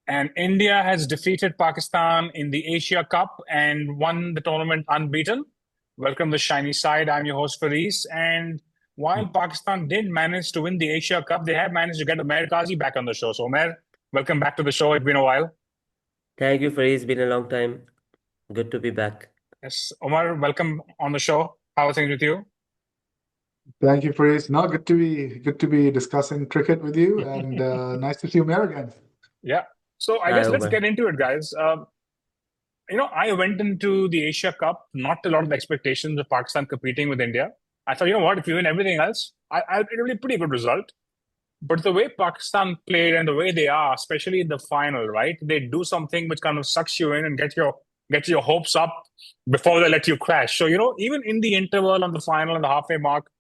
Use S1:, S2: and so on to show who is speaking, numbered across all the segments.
S1: And India has defeated Pakistan in the Asia Cup and won the tournament unbeaten. Welcome the shiny side. I'm your host, Faris. And while Pakistan did manage to win the Asia Cup, they have managed to get Umair Qazi back on the show. So, Umair, welcome back to the show. It's been a while.
S2: Thank you, Faris. It's been a long time. Good to be back.
S1: Yes, Omar, welcome on the show. How are things with you?
S3: Thank you, Faris. No, good to be discussing cricket with you, and nice to see you, Umair, again.
S1: Yeah. So I
S2: Hi,
S1: guess let's
S2: Omer.
S1: get into it, guys. I went into the Asia Cup, not a lot of expectations of Pakistan competing with India. I thought, you know what, if we win everything else, it'll be a pretty good result. But the way Pakistan played and the way they are, especially in the final, right? They do something which kind of sucks you in and get your hopes up before they let you crash. So, even in the interval on the final and the halfway mark,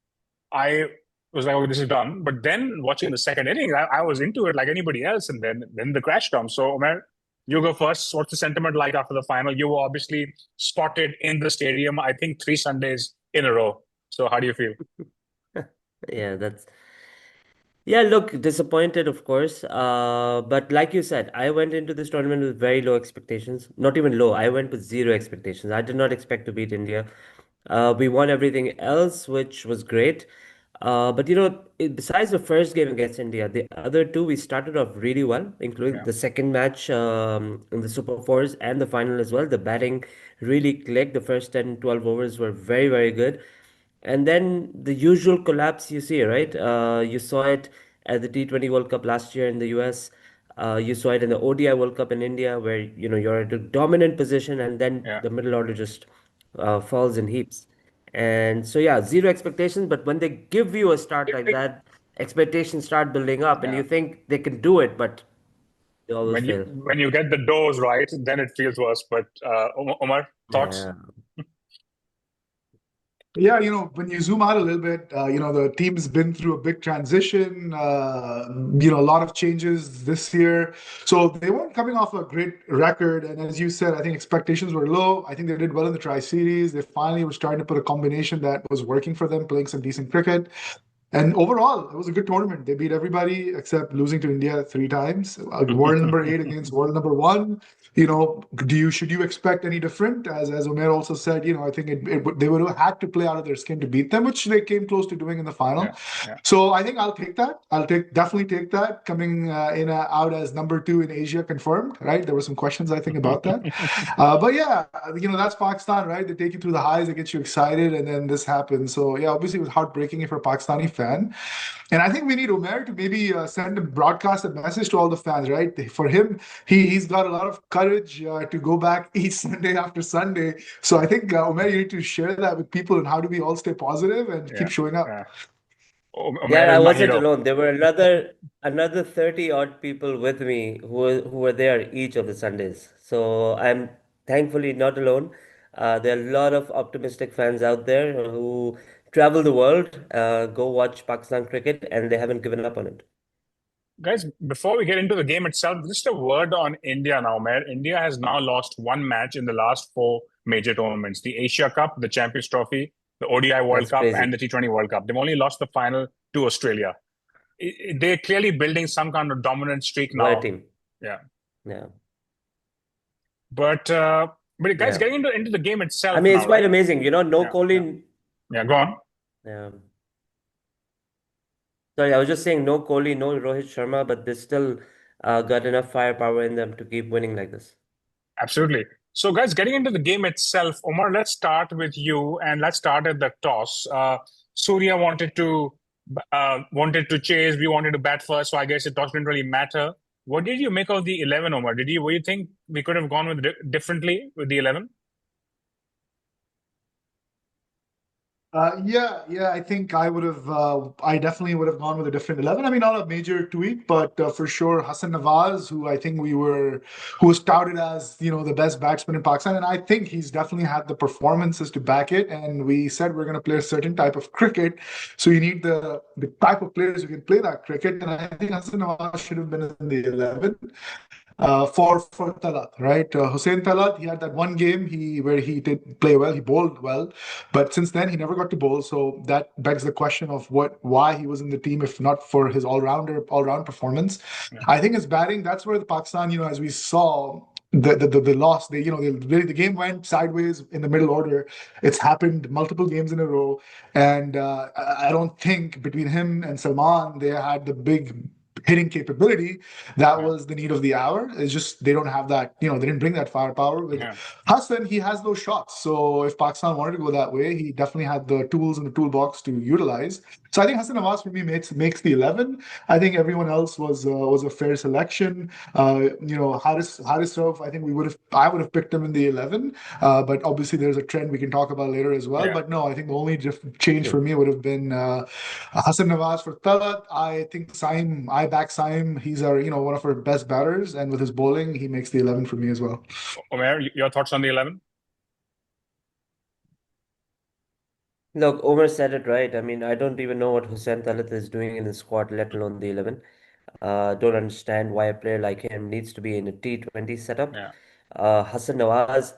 S1: I was like, "Oh, this is done." But then watching the second inning, I was into it like anybody else, and then the crash comes. So, Omer, you go first. What's the sentiment like after the final? You were obviously spotted in the stadium, I think 3 Sundays in a row. So, how do you feel?
S2: Yeah, look, disappointed, of course. But like you said, I went into this tournament with very low expectations. Not even low. I went with zero expectations. I did not expect to beat India. We won everything else, which was great. But besides the first game against India, the other two we started off really well, including
S1: Yeah,
S2: the second match in the Super Fours and the final as well. The batting really clicked. The first 10, 12 overs were very, very good. And then the usual collapse you see, right? You saw it at the T20 World Cup last year in the US. You saw it in the ODI World Cup in India, where you're at a dominant position, and then
S1: yeah.
S2: the middle order just falls in heaps. And so, yeah, zero expectations. But when they give you a start like that, expectations start building up, and
S1: Yeah.
S2: you think they can do it, but they always
S1: When you
S2: fail.
S1: when you get the dose right, then it feels worse. But Omar, thoughts?
S2: Yeah,
S3: Yeah, when you zoom out a little bit, the team's been through a big transition, a lot of changes this year. So they weren't coming off a great record. And as you said, I think expectations were low. I think they did well in the Tri-Series. They finally were starting to put a combination that was working for them, playing some decent cricket. And overall, it was a good tournament. They beat everybody except losing to India 3 times. World number eight against world number one. Should you expect any different? As Omer also said, I think they would have had to play out of their skin to beat them, which they came close to doing in the
S1: Yeah,
S3: final.
S1: yeah.
S3: So I think I'll take that. Definitely take that. Coming in out as number two in Asia confirmed, right? There were some questions I think about that. But yeah, that's Pakistan, right? They take you through the highs, they get you excited, and then this happens. So yeah, obviously it was heartbreaking if you're a Pakistani fan. And I think we need Umair to maybe send a broadcast a message to all the fans, right? For him, he's got a lot of courage to go back each Sunday after Sunday. So I think Umair, you need to share that with people and how do we all stay positive and keep
S1: Yeah,
S3: showing up.
S1: yeah.
S2: yeah.
S1: Omer
S2: I
S1: is my
S2: wasn't
S1: hero.
S2: alone. There were another 30 odd people with me who were there each of the Sundays. So I'm thankfully not alone. There are a lot of optimistic fans out there who travel the world, go watch Pakistan cricket, and they haven't given up on it.
S1: Guys, before we get into the game itself, just a word on India now, man. India has now lost one match in the last four major tournaments: the Asia Cup, the Champions Trophy, the ODI World
S2: That's
S1: Cup, and
S2: crazy.
S1: the T20 World Cup. They've only lost the final to Australia. They're clearly building some kind of dominant streak
S2: What a
S1: now.
S2: team.
S1: Yeah.
S2: Yeah.
S1: But guys,
S2: Yeah.
S1: getting into the game
S2: I
S1: itself
S2: mean, it's
S1: now,
S2: quite
S1: right?
S2: amazing. No
S1: Yeah, yeah,
S2: Kohli.
S1: yeah. Go on.
S2: Yeah. Sorry, I was just saying no Kohli, no Rohit Sharma, but they still got enough firepower in them to keep winning like this.
S1: Absolutely. So, guys, getting into the game itself, Omar, let's start with you and let's start at the toss. Surya wanted to chase. We wanted to bat first, so I guess the toss didn't really matter. What did you make of the 11, Omar? Were you think we could have gone with differently with the 11?
S3: Yeah. I think I definitely would have gone with a different 11. I mean, not a major tweak, but for sure, Hassan Nawaz, who was touted as, the best batsman in Pakistan. And I think he's definitely had the performances to back it. And we said we're going to play a certain type of cricket. So you need the type of players who can play that cricket. And I think Hassan Nawaz should have been in the 11. for Talat, right? Hussein Talat, he had that one game where he did play well, he bowled well, but since then he never got to bowl. So that begs the question of why he was in the team if not for his all round performance.
S1: Yeah.
S3: I think his batting, that's where the Pakistan, as we saw. The loss, the game went sideways in the middle order. It's happened multiple games in a row, and I don't think between him and Salman they had the big hitting capability. That
S1: Yeah.
S3: was the need of the hour. It's just they don't have that, they didn't bring that firepower. With
S1: Yeah.
S3: Hassan, he has those shots. So if Pakistan wanted to go that way, he definitely had the tools in the toolbox to utilize. So I think Hassan Nawaz for me makes the 11. I think everyone else was a fair selection. Haris Rauf, I think I would have picked him in the 11. But obviously there's a trend we can talk about later as well.
S1: Yeah.
S3: But no, I think the only change for me would have been Hassan Nawaz for Talat. I think Saim, I back Saim. He's one of our best batters, and with his bowling, he makes the 11 for me as well.
S1: Omer, your thoughts on the 11?
S2: Look, Omer said it right. I mean, I don't even know what Hussein Talat is doing in the squad, let alone the 11. Don't understand why a player like him needs to be in a T20 setup.
S1: Yeah.
S2: Hassan Nawaz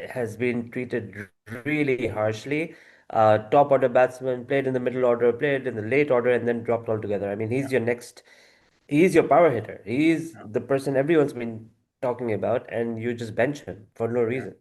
S2: has been treated really harshly. Top order batsman, played in the middle order, played in the late order, and then dropped altogether. I mean,
S1: Yeah.
S2: he's your power hitter. He's
S1: Yeah.
S2: the person everyone's been talking about, and you just bench him for no
S1: Yeah.
S2: reason.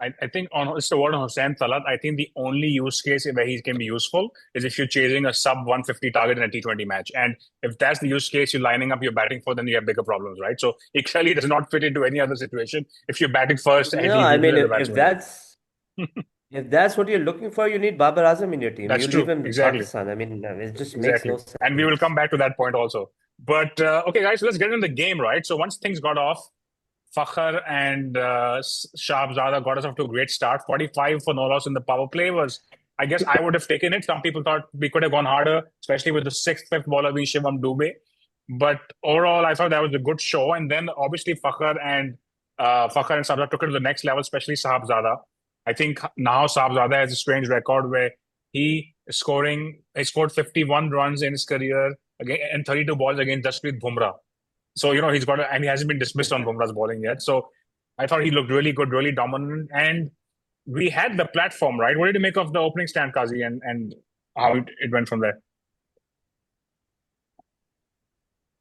S1: I think it's the word on Hussain Talat. I think the only use case where he can be useful is if you're chasing a sub 150 target in a T20 match. And if that's the use case you're lining up your batting for, then you have bigger problems, right? So it clearly does not fit into any other situation if you're batting first and
S2: No,
S1: he
S2: I
S1: loses
S2: mean,
S1: as a
S2: if
S1: batsman.
S2: that's what you're looking for, you need Babar Azam in your team.
S1: That's
S2: You leave
S1: true.
S2: him in
S1: Exactly.
S2: Pakistan. I mean, it just makes
S1: Exactly.
S2: no
S1: And we will come
S2: sense.
S1: back to that point also. But okay, guys, so let's get into the game, right? So once things got off, Fakhr and Shahzada got us off to a great start. 45 for no loss in the power play was, I guess I would have taken it. Some people thought we could have gone harder, especially with the sixth, fifth bowler being Shivam Dubey. But overall, I thought that was a good show. And then obviously Fakhr and Sabzada took it to the next level, especially Sahibzada. I think now Sahibzada has a strange record where he scored 51 runs in his career again and 32 balls against Jasprit Bumrah. So, and he hasn't been dismissed on Bumrah's bowling yet. So I thought he looked really good, really dominant. And we had the platform, right? What did you make of the opening stand, Qazi, and how it went from there?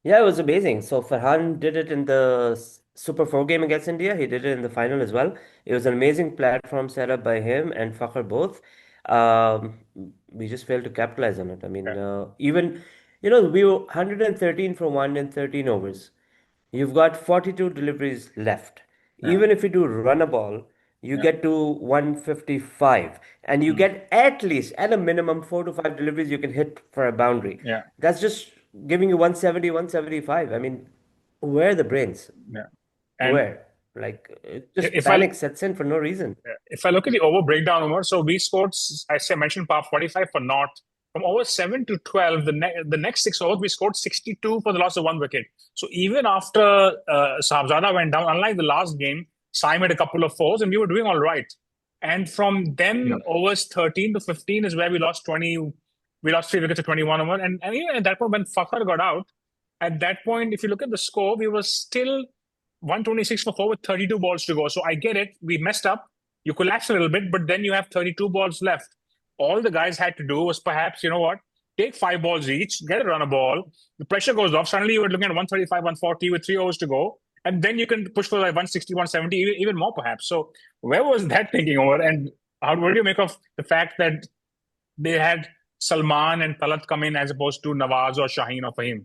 S2: Yeah, it was amazing. So Farhan did it in the Super 4 game against India. He did it in the final as well. It was an amazing platform set up by him and Fakhr both. Um, we just failed to capitalize on it. I
S1: Yeah,
S2: mean, even, we were 113 for one in 13 overs. You've got 42 deliveries left.
S1: yeah,
S2: Even if you do run a ball, you
S1: yeah,
S2: get to 155, and you
S1: mm,
S2: get at least, at a minimum, 4 to 5 deliveries you can hit for a boundary.
S1: yeah,
S2: That's just giving you 170, 175. I mean, where are the brains?
S1: yeah. And
S2: Where? Like, just
S1: if I
S2: panic sets in for no reason.
S1: if I look at the over breakdown, Umar, so we scored, I mentioned, 45 for naught. From over 7 to 12, the next 6 overs, we scored 62 for the loss of 1 wicket. So even after Sahibzada went down, unlike the last game, Saim had a couple of fours and we were doing all right. And from then,
S3: Yeah.
S1: overs 13 to 15 is where we lost 20. We lost 3 wickets to 21 over. And even at that point, when Fakhr got out, at that point, if you look at the score, we were still 126 for 4 with 32 balls to go. So I get it. We messed up. You collapsed a little bit, but then you have 32 balls left. All the guys had to do was perhaps, take 5 balls each, get a run a ball. The pressure goes off. Suddenly you're looking at 135, 140 with 3 overs to go. And then you can push for like 160, 170, even more perhaps. So where was that thinking over? And what do you make of the fact that they had Salman and Talat come in as opposed to Nawaz or Shaheen or Fahim?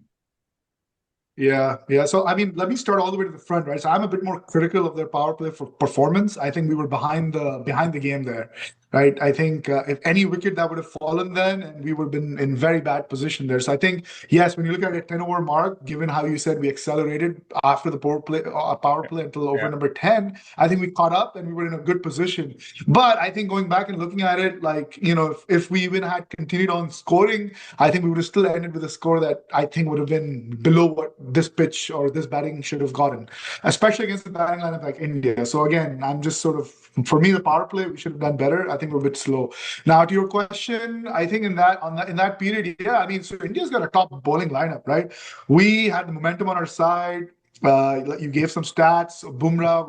S3: Yeah. So I mean, let me start all the way to the front, right? So I'm a bit more critical of their power play for performance. I think we were behind the game there, right? I think if any wicket that would have fallen then, and we would have been in very bad position there. So I think yes, when you look at a 10 over mark, given how you said we accelerated after the power play until over
S1: Yeah.
S3: number 10, I think we caught up and we were in a good position. But I think going back and looking at it, like if we even had continued on scoring, I think we would have still ended with a score that I think would have been below what this pitch or this batting should have gotten, especially against the batting lineup like India. So again, I'm just sort of, for me, the power play we should have done better. I think we're a bit slow. Now to your question, I think in that period, yeah, I mean, so India's got a top bowling lineup, right? We had the momentum on our side. You gave some stats. Bumrah,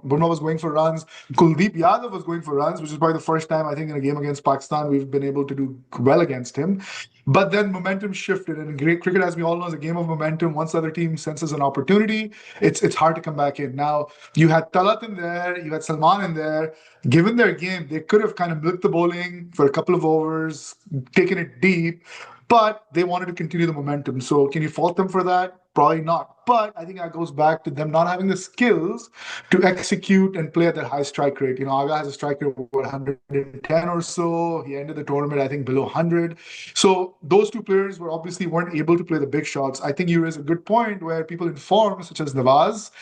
S3: Bumrah was going for runs. Kuldeep Yadav was going for runs, which is probably the first time I think in a game against Pakistan we've been able to do well against him. But then momentum shifted, and in great cricket, as we all know, is a game of momentum. Once the other team senses an opportunity, it's hard to come back in. Now you had Talat in there, you had Salman in there. Given their game, they could have kind of milked the bowling for a couple of overs, taken it deep, but they wanted to continue the momentum. So can you fault them for that? Probably not. But I think that goes back to them not having the skills to execute and play at that high strike rate. Agha has a strike rate of 110 or so. He ended the tournament, I think, below 100. So those two players obviously weren't able to play the big shots. I think you raise a good point where people in form, such as Nawaz,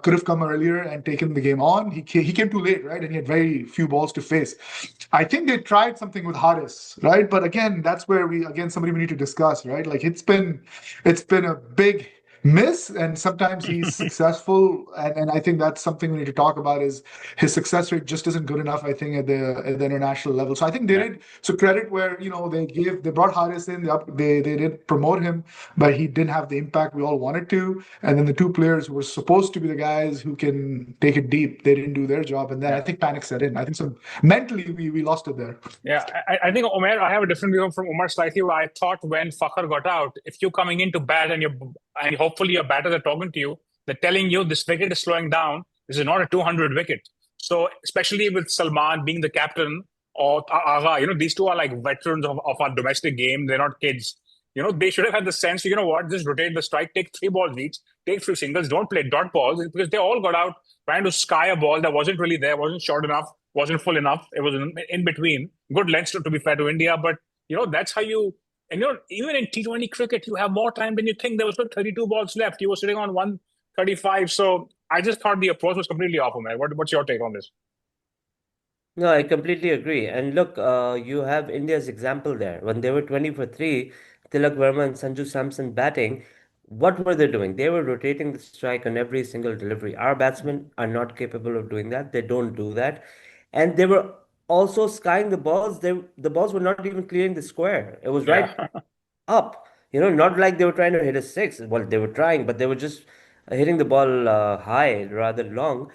S3: could have come earlier and taken the game on. He came too late, right? And he had very few balls to face. I think they tried something with Haris, right? But again, that's where somebody we need to discuss, right? Like it's been a big miss, and sometimes he's successful, and I think that's something we need to talk about. Is his success rate just isn't good enough, I think, at the international level. So I think they
S1: Yeah.
S3: did so credit where they brought Haris in, they did promote him, but he didn't have the impact we all wanted to. And then the two players who were supposed to be the guys who can take it deep, they didn't do their job, and then I
S1: Yeah.
S3: think panic set in. I think so mentally we lost it there.
S1: Yeah, I think Omer, I have a different view from Omer slightly. Where I thought when Fakhr got out, if you're coming in to bat and hopefully your batters are talking to you, they're telling you this wicket is slowing down. This is not a 200 wicket. So especially with Salman being the captain or Agha, these two are like veterans of our domestic game. They're not kids. They should have had the sense. You know what? Just rotate the strike, take three balls each, take three singles, don't play dot balls because they all got out trying to sky a ball that wasn't really there, wasn't short enough, wasn't full enough. It was in between. Good lengths to be fair to India, but that's how you. And even in T20 cricket, you have more time than you think. There was still 32 balls left. You were sitting on 135. So I just thought the approach was completely off, man. What's your take on this?
S2: No, I completely agree. And look, you have India's example there. When they were 20 for 3, Tilak Verma and Sanju Samson batting, what were they doing? They were rotating the strike on every single delivery. Our batsmen are not capable of doing that. They don't do that. And they were also skying the balls. The balls were not even clearing the square. It was right
S1: Yeah,
S2: up. Not like they were trying to hit a six. Well, they were trying, but they were just hitting the ball high rather long.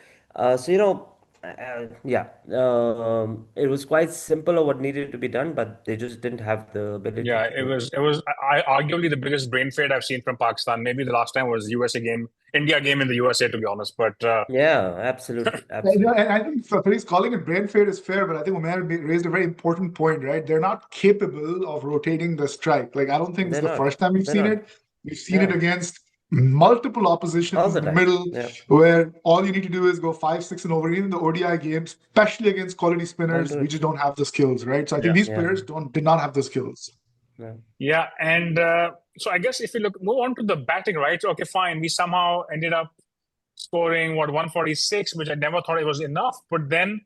S2: Yeah, it was quite simple of what needed to be done, but they just didn't have the ability
S1: yeah.
S2: to
S1: It
S2: do it.
S1: was it was arguably the biggest brain fade I've seen from Pakistan. Maybe the last time was USA game, India game in the USA, to be honest. But
S2: Yeah, absolutely,
S3: And
S2: absolutely.
S3: I think Faris calling it brain fade is fair, but I think Umair raised a very important point, right? They're not capable of rotating the strike. Like, I don't think this is
S2: They're
S3: the
S2: not.
S3: first time we've
S2: They're
S3: seen
S2: not.
S3: it. We've seen it
S2: Yeah,
S3: against multiple opposition
S2: all
S3: in
S2: the
S3: the
S2: time.
S3: middle,
S2: Yeah,
S3: where all you need to do is go 5, 6 and over. Even in the ODI games, especially against quality
S2: can't
S3: spinners,
S2: do
S3: we
S2: it.
S3: just don't have the skills, right? So I think these
S2: Yeah,
S3: players did not have the skills.
S2: yeah.
S1: yeah, and so I guess if you move on to the batting, right? Okay, fine. We somehow ended up scoring 146, which I never thought it was enough. But then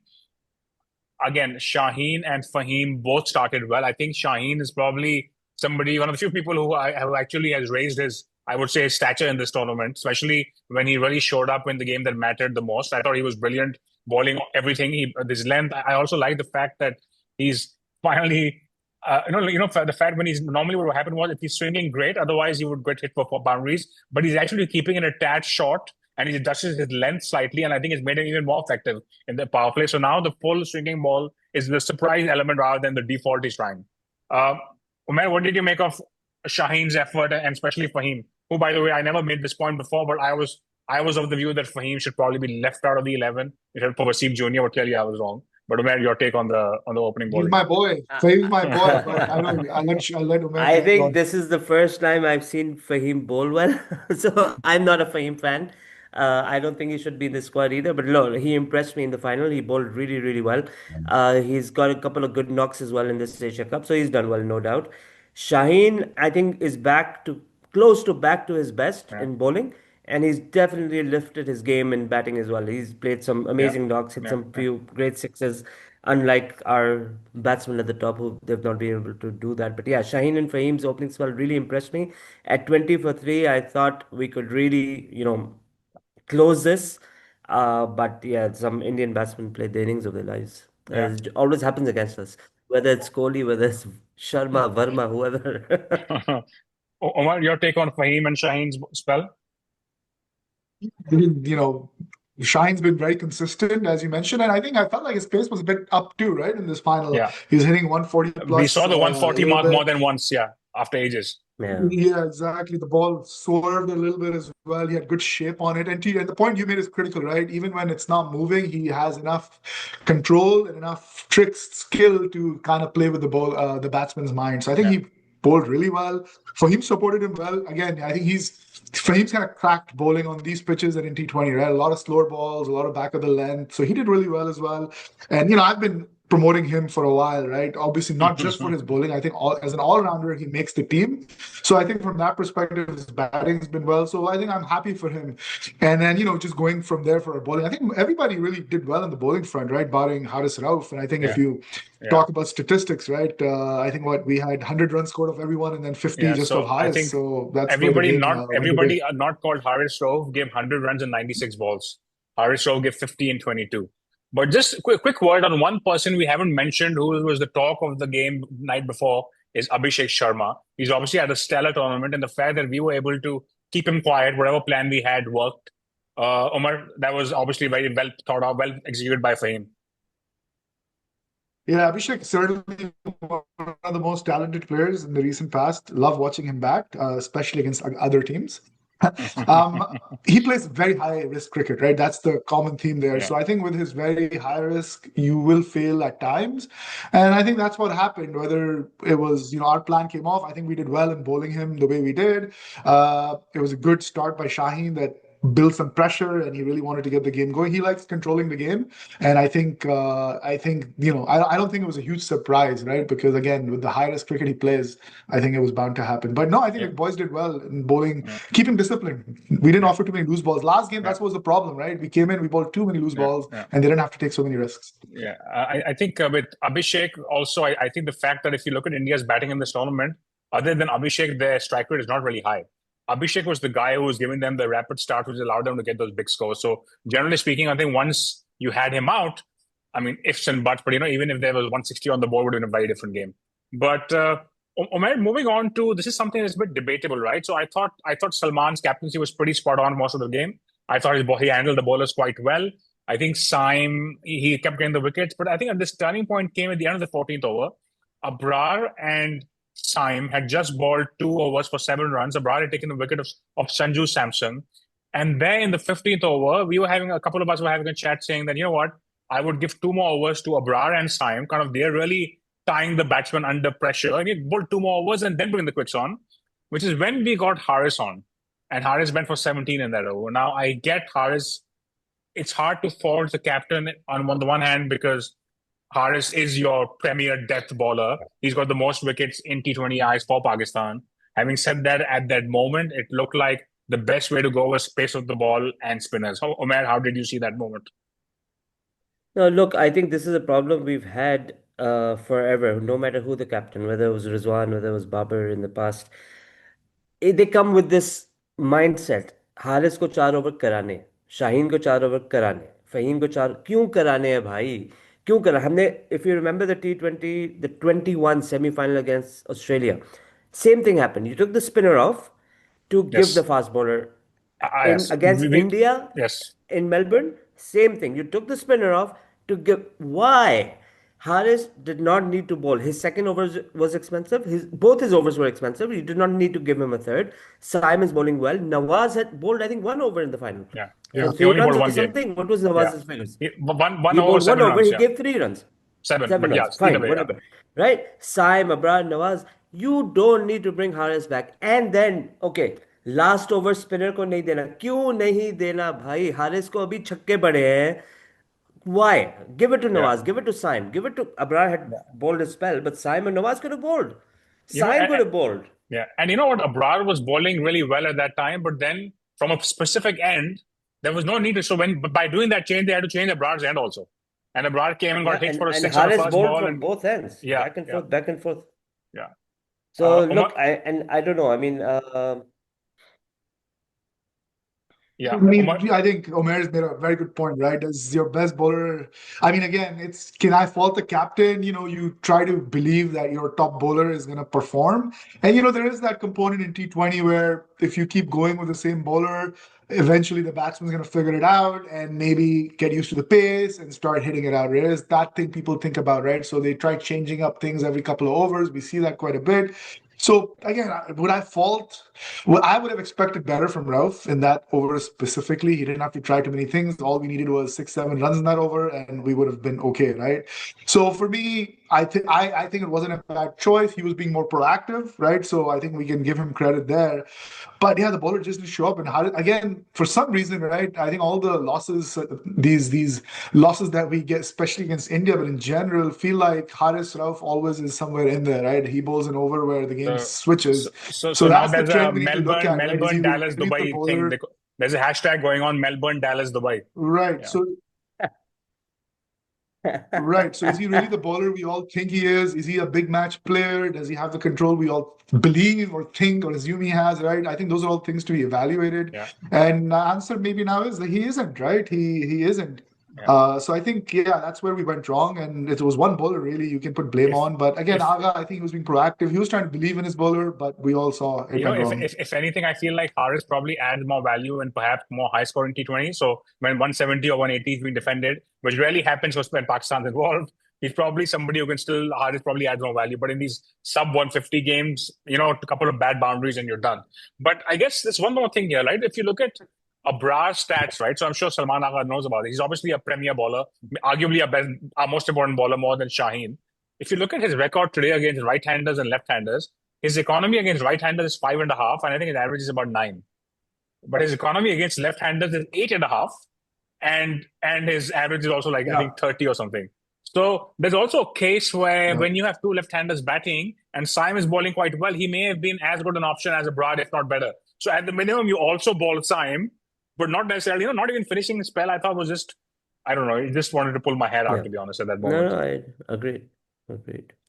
S1: again, Shaheen and Fahim both started well. I think Shaheen is probably one of the few people who I have actually has raised his, I would say, his stature in this tournament, especially when he really showed up in the game that mattered the most. I thought he was brilliant, bowling everything. His length. I also like the fact that he's finally. The fact when he's normally what would happen was if he's swinging great, otherwise he would get hit for boundaries. But he's actually keeping it a tad short, and he adjusts his length slightly, and I think it's made him even more effective in the power play. So now the full swinging ball is the surprise element rather than the default he's trying. Uh, Umair, what did you make of Shaheen's effort and especially Fahim, who, by the way, I never made this point before, but I was of the view that Fahim should probably be left out of the 11 except for Wasim Jr., but clearly I was wrong. But Umair, your take on the opening
S3: He's
S1: bowling.
S3: my boy.
S2: Uh,
S3: So he's my boy, but I know I'll let Umair
S2: I
S3: carry
S2: think
S3: on.
S2: this is the first time I've seen Fahim bowl well. So I'm not a Fahim fan. I don't think he should be in the squad either. But no, he impressed me in the final. He bowled really, really well. He's got a couple of good knocks as well in this Asia Cup, so he's done well, no doubt. Shaheen, I think, is back to his best
S1: Yeah,
S2: in bowling, and he's definitely lifted his game in batting as well. He's played some
S1: yeah,
S2: amazing knocks, hit
S1: yeah,
S2: some
S1: yeah.
S2: few great sixes, unlike our batsmen at the top who they've not been able to do that. But yeah, Shaheen and Fahim's opening spell really impressed me. At 20 for 3, I thought we could really, close this. But yeah, some Indian batsmen played the innings of their lives.
S1: Yeah.
S2: As it always happens against us, whether it's Kohli, whether it's Sharma, Verma, whoever.
S1: Omar, your take on Fahim and Shaheen's spell?
S3: You know, Shine's been very consistent, as you mentioned, and I felt like his pace was a bit up too, right? In this final,
S1: Yeah.
S3: he was hitting 140
S1: We
S3: plus
S1: saw the
S3: a
S1: 140
S3: little
S1: mark more
S3: bit.
S1: than once, yeah, after ages.
S2: Yeah.
S3: Yeah, exactly. The ball swerved a little bit as well. He had good shape on it. And the point you made is critical, right? Even when it's not moving, he has enough control and enough tricks, skill to kind of play with the ball, the batsman's mind. So I think
S1: Yeah.
S3: he bowled really well. Fahim supported him well. Again, I think Fahim's kind of cracked bowling on these pitches and in T20, right? A lot of slower balls, a lot of back of the length. So he did really well as well. And I've been promoting him for a while, right? Obviously, not just for his bowling. I think as an all-rounder, he makes the team. So I think from that perspective, his batting's been well. So I think I'm happy for him. And then, just going from there for our bowling, I think everybody really did well on the bowling front, right? Barring Haris Rauf. And I think if
S1: Yeah.
S3: you
S1: Yeah.
S3: talk about statistics, right? I think we had 100 runs scored of everyone and then 50
S1: Yeah.
S3: just
S1: So
S3: of
S1: I
S3: Haris.
S1: think
S3: So that's where the
S1: everybody
S3: game
S1: not
S3: went away.
S1: everybody not called Haris Rauf gave 100 runs in 96 balls. Haris Rauf gave 50 in 22. But just quick word on one person we haven't mentioned who was the talk of the game night before is Abhishek Sharma. He's obviously had a stellar tournament, and the fact that we were able to keep him quiet, whatever plan we had worked. Omer, that was obviously very well thought out, well executed by Fahim.
S3: Yeah, Abhishek certainly one of the most talented players in the recent past. Love watching him back, especially against other teams. um, he plays very high risk cricket, right? That's the common theme there.
S1: Yeah.
S3: So I think with his very high risk, you will fail at times, and I think that's what happened. Whether it was our plan came off, I think we did well in bowling him the way we did. It was a good start by Shaheen that built some pressure, and he really wanted to get the game going. He likes controlling the game, and I don't think it was a huge surprise, right? Because again, with the high risk cricket he plays, I think it was bound to happen. But no, I think
S1: Yeah.
S3: the boys did well in bowling,
S1: Yeah.
S3: keeping discipline. We didn't
S1: Yeah.
S3: offer too many loose balls. Last game,
S1: Yeah.
S3: that's what was the problem, right? We came in, we bowled too many loose
S1: Yeah.
S3: balls,
S1: Yeah.
S3: and they didn't have to take so many risks.
S1: Yeah, I think with Abhishek also, I think the fact that if you look at India's batting in this tournament, other than Abhishek, their strike rate is not really high. Abhishek was the guy who was giving them the rapid start, which allowed them to get those big scores. So generally speaking, I think once you had him out, I mean, ifs and buts, but even if there was 160 on the board, would have been a very different game. But Omer, moving on to this is something that's a bit debatable, right? So I thought Salman's captaincy was pretty spot on most of the game. I thought he handled the bowlers quite well. I think Syme, he kept getting the wickets, but I think at this turning point came at the end of the 14th over. Abrar and Syme had just bowled 2 overs for 7 runs. Abrar had taken the wicket of Sanju Samson. And then in the 15th over, a couple of us were having a chat saying that, you know what, I would give 2 more overs to Abrar and Syme. Kind of, they're really tying the batsman under pressure. And he bowled 2 more overs and then putting the quicks on, which is when we got Haris on. And Haris went for 17 in that over. Now, I get Haris, it's hard to fault the captain on the one hand because Haris is your premier death bowler. He's got the most wickets in T20Is for Pakistan. Having said that, at that moment, it looked like the best way to go was pace of the ball and spinners. Omer, how did you see that moment?
S2: No, look, I think this is a problem we've had forever, no matter who the captain, whether it was Rizwan, whether it was Babar in the past. They come with this mindset. Haris को 4 over कराने, शाहीन को 4 over कराने, फहीम को 4 क्यों कराने हैं भाई? क्यों करा हमने? If you remember the T20, the 21 semi-final against Australia, same thing happened. You took the spinner off to give the
S1: Yes.
S2: fast bowler. In
S1: Yes.
S2: against India
S1: Yes.
S2: in Melbourne, same thing. You took the spinner off to give. Why? Harris did not need to bowl. His second over was expensive. Both his overs were expensive. You did not need to give him a third. Simon's bowling well. Nawaz had bowled, I think, 1 over in the final
S1: Yeah.
S2: for
S1: Yeah. He
S2: three
S1: only
S2: runs
S1: bowled
S2: or
S1: one game.
S2: something. What was
S1: Yeah.
S2: Nawaz's figures?
S1: One
S2: He
S1: over,
S2: bowled one
S1: seven
S2: over.
S1: runs.
S2: He
S1: Yeah.
S2: gave 3 runs.
S1: Seven.
S2: Seven
S1: But
S2: runs.
S1: yeah, either
S2: Fine,
S1: way, yeah.
S2: whatever. Right? Saim, Abrar, Nawaz. You don't need to bring Harris back. And then, okay, last over spinner को नहीं देना, क्यों नहीं देना भाई? हारिस को अभी छक्के पड़े हैं. Why? Give it to
S1: Yeah.
S2: Nawaz, give it to Saim, give it to Abrar had
S1: Yeah.
S2: bowled a spell, but Saim and Nawaz could have bowled.
S1: You know,
S2: Saim could have bowled.
S1: yeah. And you know what? Abrar was bowling really well at that time, but then from a specific end, there was no need to. So by doing that change, they had to change Abrar's end also. And Abrar came and
S2: Yeah,
S1: got hit for a
S2: and
S1: six on the
S2: Haris
S1: first
S2: bowled
S1: ball.
S2: from
S1: And
S2: both ends,
S1: yeah,
S2: back and
S1: yeah,
S2: forth, back and forth.
S1: yeah.
S2: So
S1: Umar,
S2: look, I don't know. I mean,
S1: Yeah,
S3: I mean,
S1: Omer,
S3: I think Omer's made a very good point, right? As your best bowler, I mean, again, it's can I fault the captain? You try to believe that your top bowler is going to perform. And, there is that component in T20 where if you keep going with the same bowler, eventually the batsman's going to figure it out and maybe get used to the pace and start hitting it out. Right? It's that thing people think about, right? So they try changing up things every couple of overs. We see that quite a bit. So again, would I fault? Well, I would have expected better from Rauf in that over specifically. He didn't have to try too many things. All we needed was 6, 7 runs in that over, and we would have been okay, right? So for me, I think it wasn't a bad choice. He was being more proactive, right? So I think we can give him credit there. But yeah, the bowler just didn't show up, and again, for some reason, right? I think all the losses, these losses that we get, especially against India, but in general, feel like Haris Rauf always is somewhere in there, right? He bowls an over where the game
S1: so,
S3: switches.
S1: so
S3: So
S1: now
S3: that's the
S1: there's a
S3: trend we need to look
S1: Melbourne,
S3: at, right? Is he
S1: Melbourne, Dallas,
S3: really the
S1: Dubai thing.
S3: bowler?
S1: There's a hashtag going on, Melbourne, Dallas, Dubai.
S3: Right.
S1: Yeah.
S3: So right. So is he really the bowler we all think he is? Is he a big match player? Does he have the control we all believe or think or assume he has, right? I think those are all things to be evaluated.
S1: Yeah.
S3: And the answer maybe now is that he isn't, right? He isn't.
S1: Yeah.
S3: So I think, yeah, that's where we went wrong. And it was one bowler really you can put blame
S1: If
S3: on. But again,
S1: if
S3: Agha, I think he was being proactive. He was trying to believe in his bowler, but we all saw it
S1: you know,
S3: went wrong.
S1: if anything, I feel like Haris probably adds more value and perhaps more high scoring T20. So when 170 or 180 is being defended, which rarely happens when Pakistan's involved, he's probably somebody who can still Haris probably adds more value. But in these sub 150 games, a couple of bad boundaries and you're done. But I guess there's one more thing here, right? If you look at Abrar's stats, right? So I'm sure Salman Agha knows about it. He's obviously a premier bowler, arguably a most important bowler more than Shaheen. If you look at his record today against right-handers and left-handers, his economy against right-handers is 5.5, and I think his average is about 9. But his economy against left-handers is 8.5, and his average is also I think 30 or something. So there's also a case where when you have two left-handers batting and Saim is bowling quite well, he may have been as good an option as Abrar, if not better. So at the minimum, you also bowl Saim, but not necessarily, not even finishing the spell. I thought was just, I don't know, he just wanted to pull my hair out, to be honest, at that moment.
S2: No, I agreed.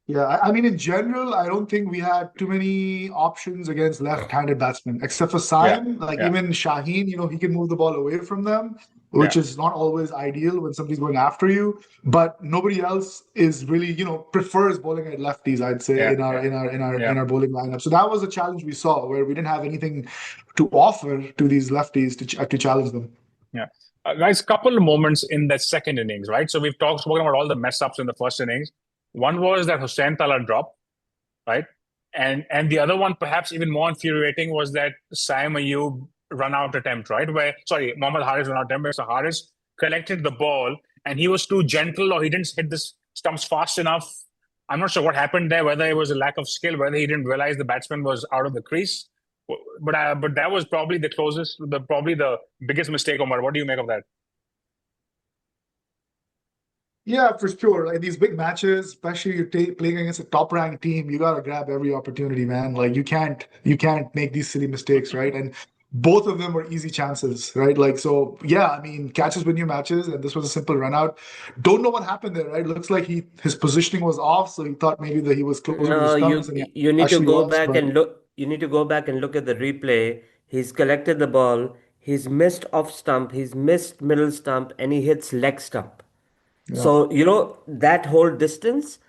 S3: Yeah, I mean, in general, I don't think we had too many options against left-handed batsmen, except for Saim. Even Shaheen, he can move the ball away from them, which is not always ideal when somebody's going after you. But nobody else is really, prefers bowling at lefties, I'd say, in our bowling lineup. So that was a challenge we saw where we didn't have anything to offer to these lefties to challenge them.
S1: Yeah. Guys, couple of moments in the second innings, right? So we've spoken about all the mess ups in the first innings. One was that Hussain Tala drop, right? And the other one, perhaps even more infuriating, was that Saim Ayub run-out attempt, right? Mohammad Haris run-out attempt, so Haris collected the ball and he was too gentle or he didn't hit the stumps fast enough. I'm not sure what happened there, whether it was a lack of skill, whether he didn't realize the batsman was out of the crease. But that was probably the biggest mistake, Omar. What do you make of that?
S3: Yeah, for sure. Like these big matches, especially you're playing against a top-ranked team, you gotta grab every opportunity, man. Like you can't make these silly mistakes, right? And both of them were easy chances, right? So yeah, I mean, catches win you matches, and this was a simple run out. Don't know what happened there, right? Looks like his positioning was off, so he thought maybe that he was closer to the
S2: No,
S3: stumps, and he
S2: you need to
S3: actually
S2: go
S3: was,
S2: back
S3: but
S2: and look. You need to go back and look at the replay. He's collected the ball. He's missed off stump. He's missed middle stump, and he hits leg stump.
S3: yeah.
S2: So, that whole distance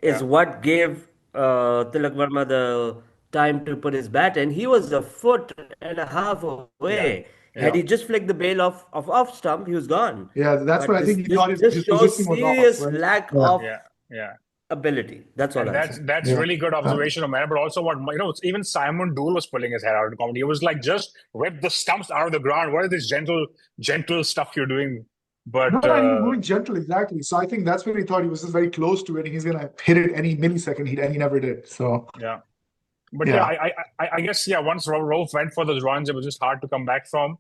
S2: is
S1: Yeah.
S2: what gave Tilak Verma the time to put his bat in. He was a foot and a half
S1: Yeah.
S2: away. Had
S1: Yeah.
S2: he just flicked the bail off stump, he was gone.
S3: Yeah, that's what
S2: But
S3: I
S2: this
S3: think he
S2: this
S3: thought
S2: just
S3: his
S2: shows
S3: positioning was off,
S2: serious
S3: right?
S2: lack
S3: Yeah.
S2: of
S1: Yeah. Yeah.
S2: ability. That's all
S1: And
S2: I'll say.
S1: that's
S3: Yeah.
S1: really good observation, Omer. But also, even Simon Dool was pulling his hair out in comedy. It was like, just rip the stumps out of the ground. What is this gentle stuff you're doing?
S3: No,
S1: But
S3: he was moving gentle, exactly. So I think that's where he thought he was just very close to it, and he's gonna hit it any millisecond, and he never did. So
S1: yeah. But
S3: yeah,
S1: I guess once Rauf went for those runs, it was just hard to come back from.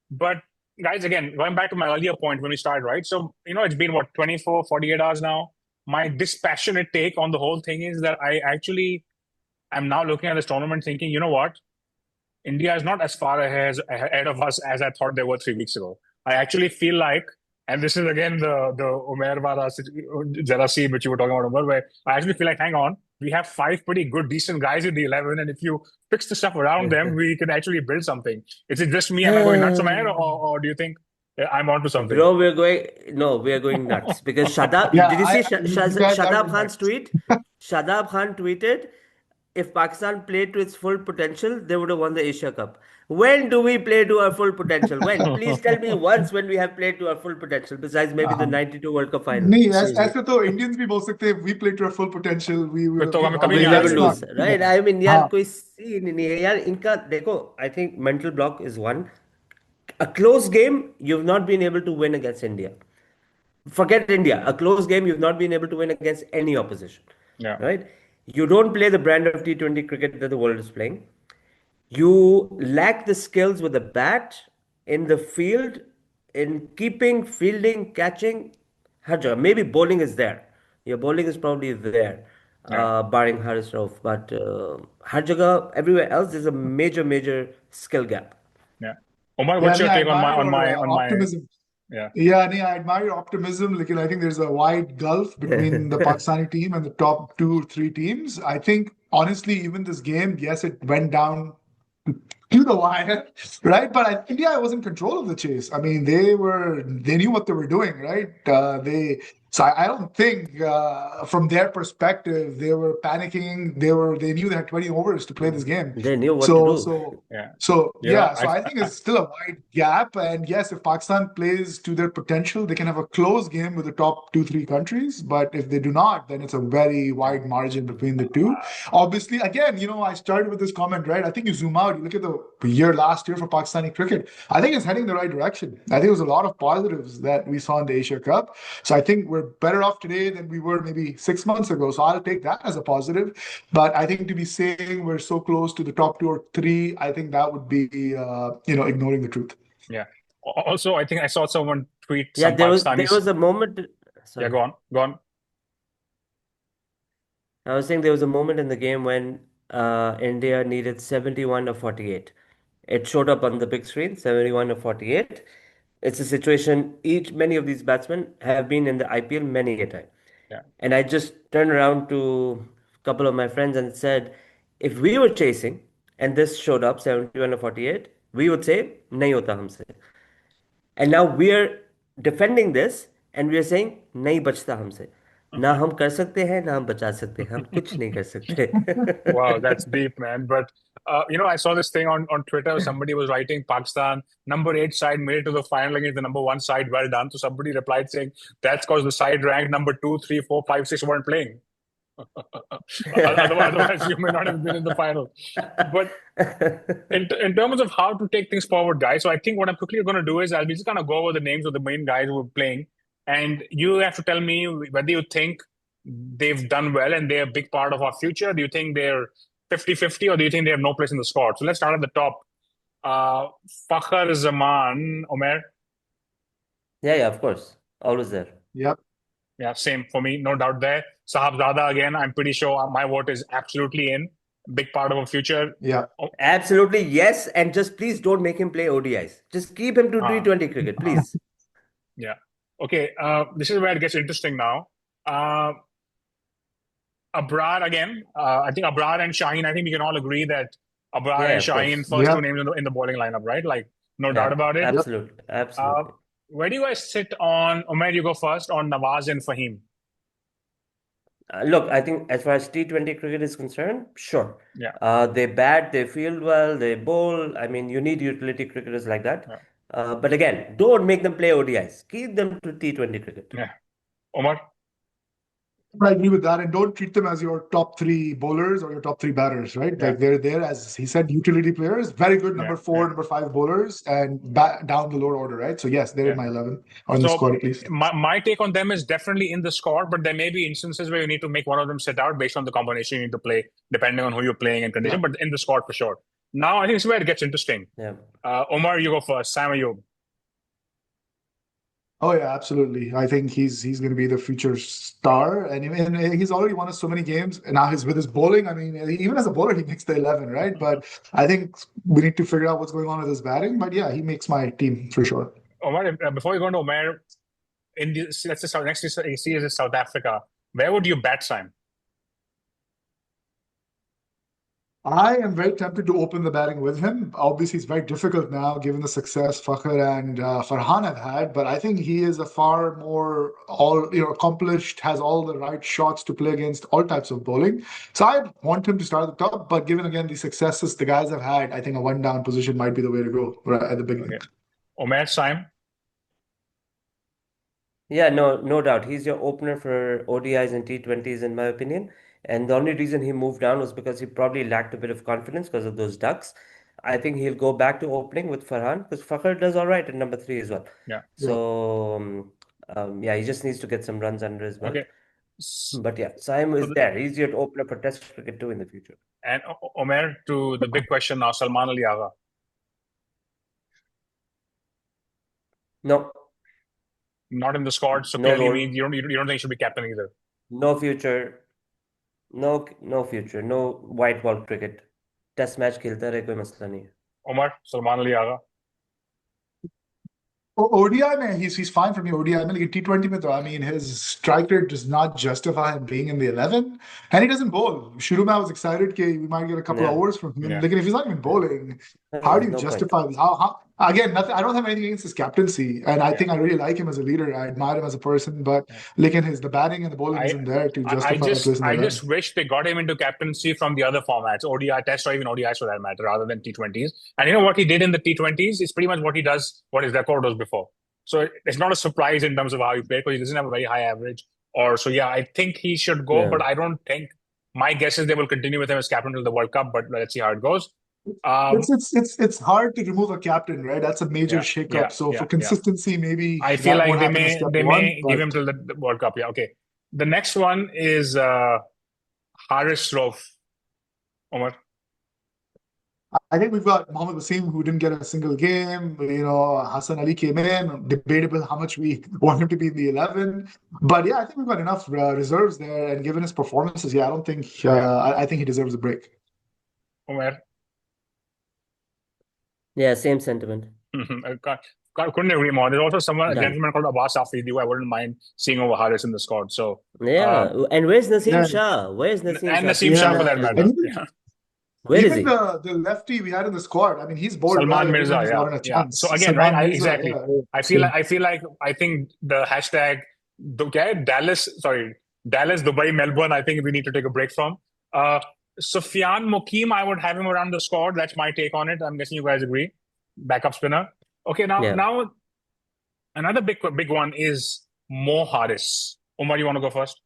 S1: But guys, again, going back to my earlier point when we started, right? So, it's been 24, 48 hours now. My dispassionate take on the whole thing is that I actually am now looking at this tournament thinking, you know what? India is not as far ahead of us as I thought they were 3 weeks ago. I actually feel like, and this is again the Umair Wala jealousy which you were talking about, Umar, where I actually feel like, hang on, we have 5 pretty good, decent guys in the 11, and if you fix the stuff around them, we can actually build something. Is it just me? Am I going nuts, Omer, or do you think I'm onto something?
S2: Bro, we are going nuts because
S3: Yeah,
S2: did you see
S3: you guys are
S2: Shadab
S3: going
S2: Khan's
S3: nuts.
S2: tweet? Shadab Khan tweeted, if Pakistan played to its full potential, they would have won the Asia Cup. When do we play to our full potential? When? Please tell me once when we have played to our full potential, besides maybe the
S3: हाँ,
S2: 92 World Cup final.
S3: नहीं
S1: Seriously.
S3: ऐसे तो Indians भी बोल सकते हैं, we played to our full potential, we would
S1: फिर
S3: have
S1: तो
S3: been
S1: हमें
S3: all
S1: कभी
S3: the
S1: नहीं
S2: We'll
S3: way.
S1: आना
S2: never
S3: Let's
S1: चाहिए
S3: not
S2: lose,
S1: था.
S3: do
S2: right?
S3: that.
S2: I mean, यार
S3: हाँ,
S2: कोई सीन नहीं है यार इनका देखो. I think mental block is one. A close game you've not been able to win against India. Forget India. A close game you've not been able to win against any opposition,
S1: Yeah,
S2: right? You don't play the brand of T20 cricket that the world is playing. You lack the skills with the bat, in the field, in keeping, fielding, catching. हर जगह. Maybe bowling is there. Your bowling is probably there,
S1: yeah,
S2: barring Haris Rauf. But हर जगह, everywhere else, there's a major, major skill gap.
S1: yeah. Omar,
S3: yeah,
S1: what's
S3: I mean,
S1: your
S3: I
S1: take on
S3: admire your
S1: my?
S3: optimism.
S1: Yeah,
S3: Yeah, I mean, I admire your optimism. Like, I think there's a wide gulf between the Pakistani team and the top 2 or 3 teams. I think, honestly, even this game, yes, it went down to the wire, right? But India was in control of the chase. I mean, they knew what they were doing, right? So I don't think from their perspective they were panicking. They knew they had 20 overs to play this game.
S2: They knew what to
S3: So
S2: do.
S3: so
S1: yeah.
S3: so
S1: You know,
S3: yeah. So I think it's still a wide gap. And yes, if Pakistan plays to their potential, they can have a close game with the top 2 or 3 countries. But if they do not, then it's a very wide margin between the two. Obviously, again, I started with this comment, right? I think you zoom out, you look at the year last year for Pakistani cricket. I think it's heading the right direction. I think there's a lot of positives that we saw in the Asia Cup. So I think we're better off today than we were maybe 6 months ago. So I'll take that as a positive. But I think to be saying we're so close to the top 2 or 3, I think that would be, ignoring the truth.
S1: yeah. Also, I think I saw someone tweet
S2: Yeah,
S1: some
S2: there
S1: Pakistanis.
S2: was a moment.
S1: Yeah,
S2: Sorry.
S1: go on.
S2: I was saying there was a moment in the game when India needed 71 or 48. It showed up on the big screen, 71 or 48. It's a situation many of these batsmen have been in the IPL many a time.
S1: Yeah,
S2: And I just turned around to a couple of my friends and said, if we were chasing and this showed up 71 or 48, we would say, nahi hota humse. And now we are defending this and we are saying नहीं बचता हमसे ना हम कर सकते हैं ना हम बचा सकते हैं हम कुछ नहीं कर सकते.
S1: wow, that's deep, man. But I saw this thing on Twitter. Somebody was writing Pakistan number 8 side made it to the final against the number 1 side. Well done. So somebody replied saying that's because the side ranked number 2, 3, 4, 5, 6 weren't playing. Otherwise, you may not have been in the final. But in terms of how to take things forward, guys, so I think what I'm quickly going to do is I'll be just going to go over the names of the main guys who are playing, and you have to tell me whether you think they've done well and they're a big part of our future. Do you think they're 50-50, or do you think they have no place in the squad? So let's start at the top. Fakhar Zaman, Omer.
S2: Yeah, of course. Always there.
S3: Yep.
S1: Yeah, same for me, no doubt there. Sahabzada again, I'm pretty sure my vote is absolutely in. Big part of our future.
S3: Yeah.
S1: Oh,
S2: Absolutely, yes. And just please don't make him play ODIs. Just keep him to T20 cricket, please.
S1: yeah. Okay, this is where it gets interesting now. Abrar again. I think Abrar and Shaheen, I think we can all agree that Abrar
S2: Yeah,
S1: and
S2: of
S1: Shaheen,
S2: course.
S1: first 2
S3: Yep.
S1: names in the bowling lineup, right? Like, no doubt
S2: Yeah,
S1: about it.
S3: Yep.
S2: absolutely. Absolutely.
S1: Where do you guys sit on, Omer, you go first, on Nawaz and Fahim?
S2: Look, I think as far as T20 cricket is concerned, sure.
S1: Yeah.
S2: They bat, they field well, they bowl. I mean, you need utility cricketers like that.
S1: Yeah.
S2: But again, don't make them play ODIs. Keep them to T20 cricket.
S1: Yeah. Omar?
S3: I agree with that, and don't treat them as your top 3 bowlers or your top 3 batters, right?
S1: Yeah.
S3: Like they're there as he said, utility players, very good number 4, number 5 bowlers, and down the lower order, right? So yes, they're in my 11 on the squad at least.
S1: My take on them is definitely in the squad, but there may be instances where you need to make one of them sit out based on the combination you need to play, depending on who you're playing and condition. But in the squad for sure. Now I think this is where it gets interesting.
S2: Yeah.
S1: Omar, you go first. Sam, you.
S3: Oh yeah, absolutely. I think he's going to be the future star, and even he's already won us so many games. And now he's with his bowling. I mean, even as a bowler, he makes the 11, right? But I think we need to figure out what's going on with his batting. But yeah, he makes my team for sure.
S1: Omar, before you go to Omer, let's say next series is South Africa. Where would you bat, Sam?
S3: I am very tempted to open the batting with him. Obviously, it's very difficult now given the success Fakhr and Farhan have had, but I think he is a far more accomplished, has all the right shots to play against all types of bowling. So I want him to start at the top, but given again the successes the guys have had, I think a one down position might be the way to go right at the beginning.
S1: Okay. Omer, Saim?
S2: Yeah, no doubt. He's your opener for ODIs and T20s, in my opinion. And the only reason he moved down was because he probably lacked a bit of confidence because of those ducks. I think he'll go back to opening with Farhan because Fakhr does all right at number three as well.
S1: Yeah.
S3: Yeah.
S2: So, yeah, he just needs to get some runs under his belt.
S1: Okay. So
S2: But yeah, Saim is
S1: the,
S2: there. He's your opener for Test cricket too in the future.
S1: and Omer, to the big question now, Salman Ali Agha.
S2: No,
S1: Not in the squad, so
S2: no
S1: clearly
S2: role,
S1: means you don't think he should be captain either.
S2: no future, no future, no white ball cricket. Test match खेलता रहे कोई मसला नहीं है.
S1: Omar, Salman Ali Agha.
S3: ODI में he's fine for me. ODI में लेकिन T20 में तो I mean his strike rate does not justify him being in the 11, and he doesn't bowl. शुरू में I was excited कि we might get a couple of
S2: Yeah,
S3: overs from him.
S1: Yeah.
S3: Lekin if he's not even bowling, how do you
S2: no point.
S3: justify this? How again? Nothing. I don't have anything against his captaincy, and I
S1: Yeah.
S3: think I really like him as a leader. I admire him as a person, but
S1: Yeah.
S3: lekin the batting and the bowling isn't there to justify a place in the
S1: I
S3: 11.
S1: just wish they got him into captaincy from the other formats, ODI Test or even ODIs for that matter, rather than T20s. And you know what he did in the T20s is pretty much what he does, what his record was before. So it's not a surprise in terms of how he played because he doesn't have a very high average. So yeah, I think he should go,
S2: Yeah.
S1: but I don't think. My guess is they will continue with him as captain till the World Cup, but let's see how it goes.
S3: It's hard to remove a captain, right? That's a major shakeup. So for consistency, maybe
S1: I feel
S3: that
S1: like
S3: won't happen in step
S1: they
S3: one.
S1: may give him till the World Cup. Yeah, okay. The next one is Haris Rauf. Omer.
S3: I think we've got Mohammad Wasim, who didn't get a single game. Hassan Ali came in. Debatable how much we want him to be in the 11. But yeah, I think we've got enough reserves there. And given his performances, I don't think I think he deserves a break.
S1: Omer.
S2: Yeah, same sentiment.
S1: Couldn't agree more. There's also a
S2: Done.
S1: gentleman called Abbas Afridi who I wouldn't mind seeing over Haris in the squad. So
S2: Yeah, and where's Naseem
S3: Yeah.
S2: Shah? Where's Naseem
S1: and
S2: Shah?
S1: Naseem Shah for that
S3: Yeah.
S1: matter.
S3: And
S1: Yeah.
S2: Where is
S3: even
S2: he?
S3: the lefty we had in the squad, I mean, he's bowled
S1: Salman
S3: well.
S1: Mirza,
S3: Everyone's
S1: yeah,
S3: gotten a
S1: yeah.
S3: chance.
S1: So again,
S3: Salman
S1: right?
S3: Mirza,
S1: Exactly.
S3: yeah.
S1: I think the hashtag Dallas, Dubai, Melbourne. I think we need to take a break from. Sufyan Mukim, I would have him around the squad. That's my take on it. I'm guessing you guys agree. Backup spinner. Okay,
S2: Yeah.
S1: now another big one is Mo Haris. Umar, you want to go first?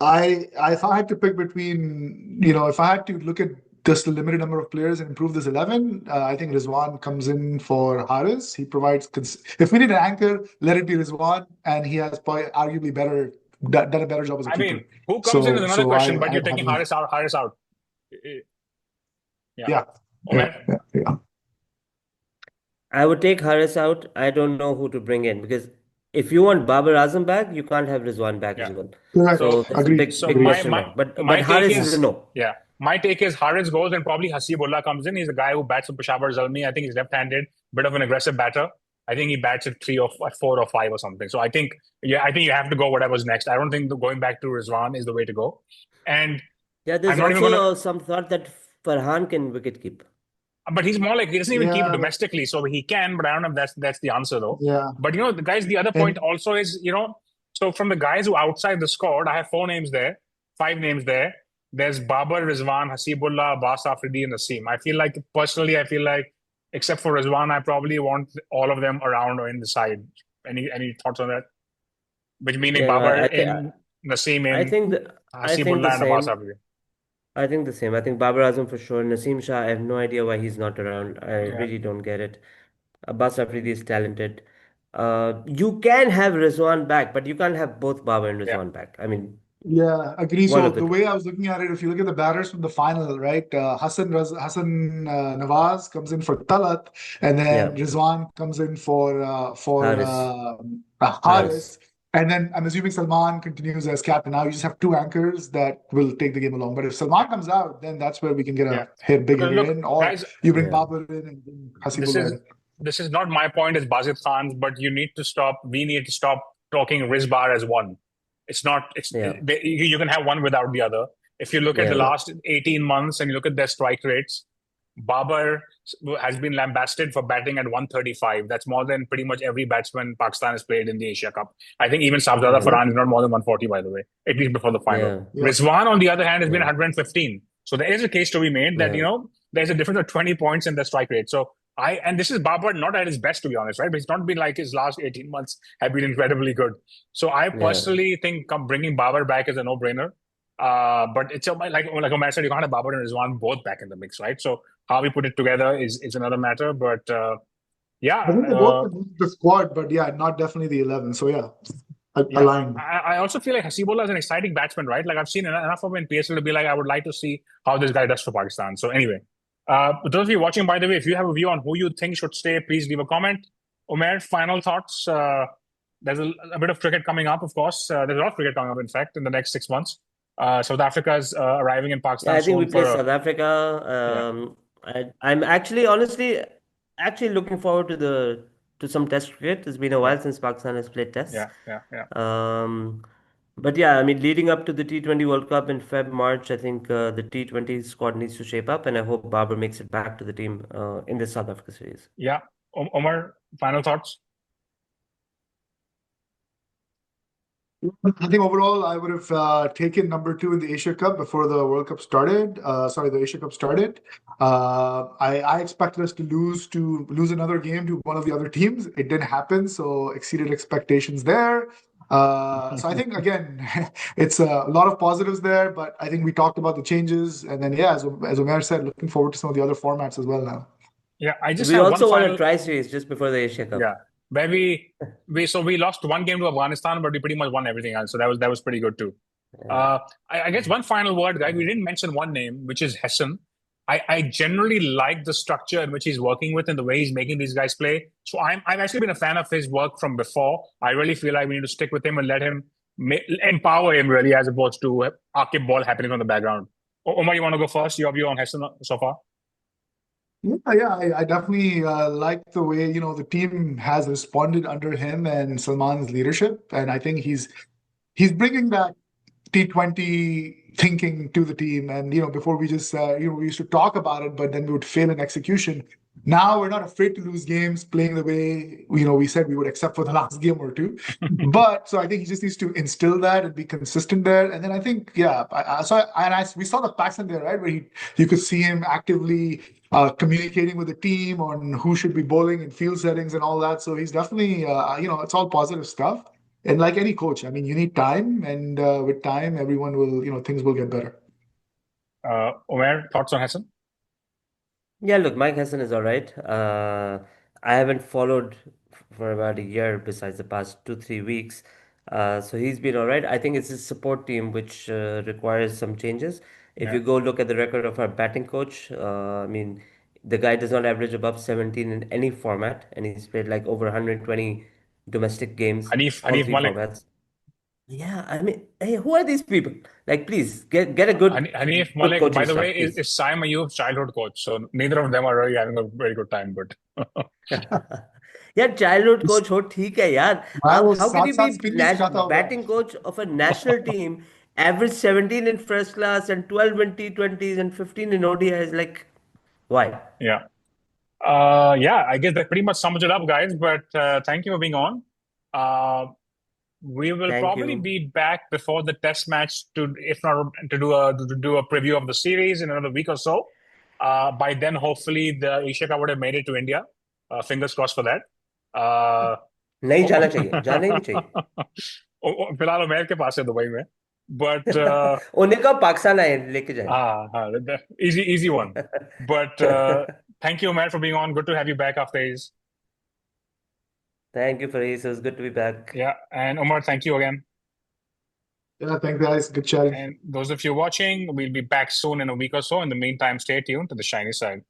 S3: If I had to pick between, if I had to look at just the limited number of players and improve this 11, I think Rizwan comes in for Haris. He provides, if we need an anchor, let it be Rizwan, and he has probably arguably done a better job as a keeper.
S1: I mean, who comes in is another question, but you're
S3: I'd
S1: taking
S3: have him.
S1: Haris out.
S3: Yeah.
S1: Omer?
S3: Yeah.
S2: I would take Haris out. I don't know who to bring in because if you want Babar Azam back, you can't have Rizwan back as well.
S3: Correct.
S2: So there's a
S3: Agreed.
S2: big
S1: So
S2: question mark. But Haris is a no.
S1: Yeah. My take is Haris goes and probably Hasibullah comes in. He's a guy who bats with Peshawar Zalmi. I think he's left-handed, bit of an aggressive batter. I think he bats at 3 or 4 or 5 or something. So I think you have to go whatever's next. I don't think going back to Rizwan is the way to go. And
S2: yeah, there's
S1: I'm not even
S2: also some thought that Farhan can wicket keep.
S1: But he's more like he doesn't even keep domestically, so he can. But I don't know if that's the answer though.
S3: Yeah.
S1: But the guys. The other point also is so from the guys who outside the squad, I have 5 names there. There's Babar, Rizwan, Hasibullah, Abbas Afridi, and Naseem. Personally, except for Rizwan, I probably want all of them around or in the side. Any thoughts on that? Which meaning Babar in Naseem in Hasibullah and Abbas Afridi.
S2: I think the same. I think Babar Azam for sure. Naseem Shah, I have no idea why he's not around. I really don't get it. Abbas Afridi is talented. You can have Rizwan back, but you can't have both Babar and Rizwan back. I mean,
S3: yeah, agree.
S2: one
S3: So
S2: of the
S3: the
S2: two.
S3: way I was looking at it, if you look at the batters from the final, right? Hassan Nawaz comes in for Talat, and then
S2: Yeah.
S3: Rizwan comes in for
S2: Haris.
S3: Haris. And then I'm assuming Salman continues as captain. Now you just have 2 anchors that will take the game along. But if Salman comes out, then that's where we can get a big hitter in, or
S1: guys,
S3: you bring Babar in and bring Hasibullah in.
S1: This is not my point as Basir Khan's, but we need to stop talking Rizbar as one. It's not.
S2: Yeah.
S1: You can have one without the other. If you look at the
S2: Yeah.
S1: last 18 months and you look at their strike rates, Babar has been lambasted for batting at 135. That's more than pretty much every batsman Pakistan has played in the Asia Cup. I think even Safzada
S2: Yeah.
S1: Farhan is not more than 140, by the way, at least before the final.
S2: Yeah.
S3: Yeah.
S1: Rizwan, on the other hand, has been
S2: Yeah.
S1: 115. So there is a case to be made that,
S2: Yeah.
S1: there's a difference of 20 points in the strike rate. So and this is Babar not at his best, to be honest, right? But it's not been like his last 18 months have been incredibly good. So I
S2: Yeah.
S1: personally think bringing Babar back is a no-brainer. But it's like Omer said, you can't have Babar and Rizwan both back in the mix, right? So how we put it together is another matter. But
S3: I
S1: yeah,
S3: think they both can move the squad, but yeah, not definitely the 11. So yeah,
S1: yeah.
S3: aligned.
S1: I also feel like Hasibullah is an exciting batsman, right? Like I've seen enough of him in PSL to be like, I would like to see how this guy does for Pakistan. So anyway, those of you watching, by the way, if you have a view on who you think should stay, please leave a comment. Omer, final thoughts. There's a bit of cricket coming up, of course. There's a lot of cricket coming up, in fact, in the next 6 months. South Africa is arriving in
S2: Yeah,
S1: Pakistan
S2: I think we
S1: soon
S2: play
S1: for
S2: South Africa. I'm actually, honestly, actually looking forward to some test cricket. It's been a while since Pakistan has played tests.
S1: yeah.
S2: Um, but yeah, I mean, leading up to the T20 World Cup in Feb, March, I think the T20 squad needs to shape up, and I hope Babar makes it back to the team in the South Africa series.
S1: Yeah. Omer, final thoughts?
S3: I think overall, I would have taken number 2 in the Asia Cup before the World Cup started. The Asia Cup started. I expected us to lose another game to one of the other teams. It didn't happen, so exceeded expectations there. So I think again, it's a lot of positives there, but I think we talked about the changes, and then yeah, as Umair said, looking forward to some of the other formats as well now.
S1: Yeah, I just
S2: We
S1: have one
S2: also won a
S1: final.
S2: tri-series just before the Asia Cup.
S1: Yeah, where we lost one game to Afghanistan, but we pretty much won everything else. So that was pretty good too. I guess one final word, guy. We didn't mention one name, which is Hassan. I generally like the structure in which he's working with and the way he's making these guys play. So I've actually been a fan of his work from before. I really feel like we need to stick with him and let him empower him really, as opposed to Akib ball happening on the background. Omar, you want to go first? Your view on Hassan so far?
S3: Yeah, I definitely like the way, the team has responded under him and Salman's leadership, and I think he's bringing that T20 thinking to the team. And before we just we used to talk about it, but then we would fail in execution. Now we're not afraid to lose games, playing the way we said we would, except for the last game or two. But so I think he just needs to instill that and be consistent there. And then I think we saw the passion there, right, where you could see him actively communicating with the team on who should be bowling in field settings and all that. So he's definitely it's all positive stuff. And like any coach, I mean, you need time, and with time, everyone will, things will get better.
S1: Omer, thoughts on Hassan?
S2: Yeah, look, Mike Hassan is all right. I haven't followed for about a year besides the past 2, 3 weeks. So he's been all right. I think it's his support team which requires some changes. If
S1: Yeah.
S2: you go look at the record of our batting coach, I mean, the guy does not average above 17 in any format, and he's played like over 120 domestic games, all
S1: Hanif
S2: three
S1: Malik.
S2: formats. Yeah, I mean, hey, who are these people? Like, please get a good
S1: Hanif
S2: good
S1: Malik, by
S2: coaching
S1: the way,
S2: staff, please.
S1: is Sai Mayub's childhood coach. So neither of them are really having a very good time. But
S2: यार childhood coach हो ठीक है यार
S3: मैं
S2: आप
S3: वो
S2: how can
S3: साथ
S2: you B
S3: साथ स्पिन खाता होगा.
S2: Batting coach of a national team average 17 in first class and 12 in T20s and 15 in ODIs like why
S1: yeah. I guess that pretty much sums it up, guys. But thank you for being on. We will
S2: thank
S1: probably
S2: you
S1: be back before the test match if not to do a preview of the series in another week or so. By then, hopefully, the Asia Cup would have made it to India. Fingers crossed for that.
S2: नहीं जाना चाहिए जाना ही नहीं चाहिए
S1: फिलहाल उमैर के पास है Dubai में. But
S2: उन्हें कब पाकिस्तान आए लेके जाए
S1: easy one. But thank you, Umair, for being on. Good to have you back after his.
S2: thank you Faris it was good to be back
S1: Yeah, and Umar, thank you again.
S3: Yeah, thanks, guys. Good chatting.
S1: And those of you watching, we'll be back soon in a week or so. In the meantime, stay tuned to the shiny side.